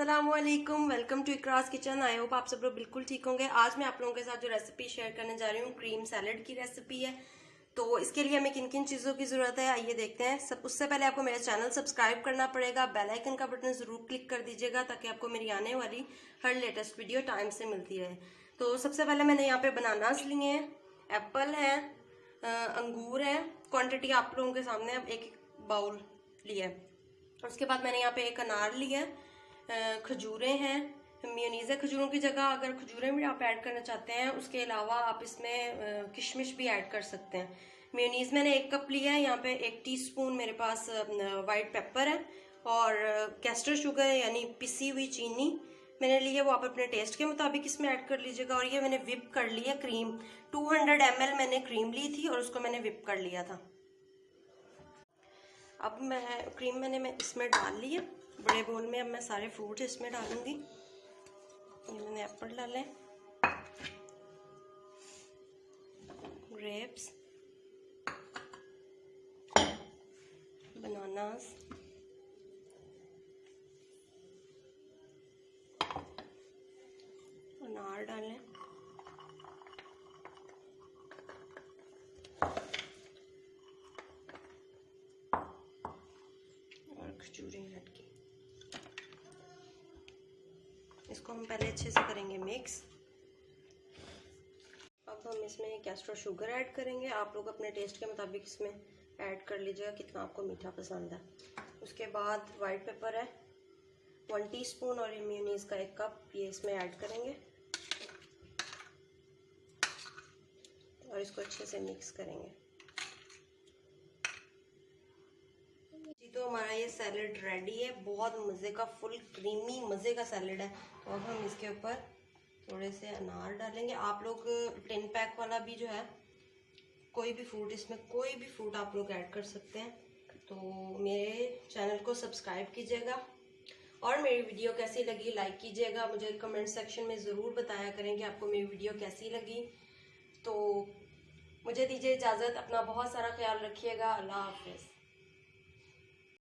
अस्सलामुअलैकुम, welcome to इकरास kitchen. I hope आप सब लोग बिल्कुल ठीक होंगे। आज मैं आप लोगों के साथ जो रेसिपी शेयर करने जा रही हूँ क्रीम सैलड की रेसिपी है। तो इसके लिए हमें किन किन चीज़ों की ज़रूरत है आइए देखते हैं। उससे पहले आपको मेरा चैनल सब्सक्राइब करना पड़ेगा, बेल आइकन का बटन ज़रूर क्लिक कर दीजिएगा ताकि आपको मेरी आने वाली हर लेटेस्ट वीडियो टाइम से मिलती रहे। तो सबसे पहले मैंने यहाँ पे बनानास लिए हैं, एप्पल है, अंगूर है। क्वान्टिटी आप लोगों के सामने अब एक बाउल लिया है। उसके बाद मैंने यहाँ पे एक अनार लिया है, खजूरें हैं, मेयोनीज है खजूरों की जगह। अगर खजूरें भी आप ऐड करना चाहते हैं उसके अलावा आप इसमें किशमिश भी ऐड कर सकते हैं। मेयोनीज मैंने 1 कप लिया है। यहाँ पे 1 टीस्पून मेरे पास वाइट पेपर है और कैस्टर शुगर है यानी पिसी हुई चीनी मैंने ली है, वो आप अपने टेस्ट के मुताबिक इसमें ऐड कर लीजिएगा। और ये मैंने विप कर ली है क्रीम, 200 ml मैंने क्रीम ली थी और उसको मैंने विप कर लिया था। अब क्रीम मैं इसमें डाल ली है बड़े बोल में। अब मैं सारे फ्रूट इसमें डालूंगी। ये मैंने एप्पल डाले, ग्रेप्स, बनानास, अनार डालें, और खजूरें ऐड की। इसको हम पहले अच्छे से करेंगे मिक्स। अब हम इसमें कैस्टर शुगर ऐड करेंगे। आप लोग अपने टेस्ट के मुताबिक इसमें ऐड कर लीजिएगा कितना आपको मीठा पसंद है। उसके बाद वाइट पेपर है 1 टीस्पून और ये मेयोनीज का 1 कप ये इसमें ऐड करेंगे और इसको अच्छे से मिक्स करेंगे। तो हमारा ये सैलेड रेडी है। बहुत मज़े का फुल क्रीमी मज़े का सैलेड है। तो अब हम इसके ऊपर थोड़े से अनार डालेंगे। आप लोग 10 पैक वाला भी जो है कोई भी फ्रूट, इसमें कोई भी फ्रूट आप लोग ऐड कर सकते हैं। तो मेरे चैनल को सब्सक्राइब कीजिएगा और मेरी वीडियो कैसी लगी लाइक कीजिएगा। मुझे कमेंट सेक्शन में ज़रूर बताया करें कि आपको मेरी वीडियो कैसी लगी। तो मुझे दीजिए इजाज़त, अपना बहुत सारा ख्याल रखिएगा। अल्लाह हाफिज़।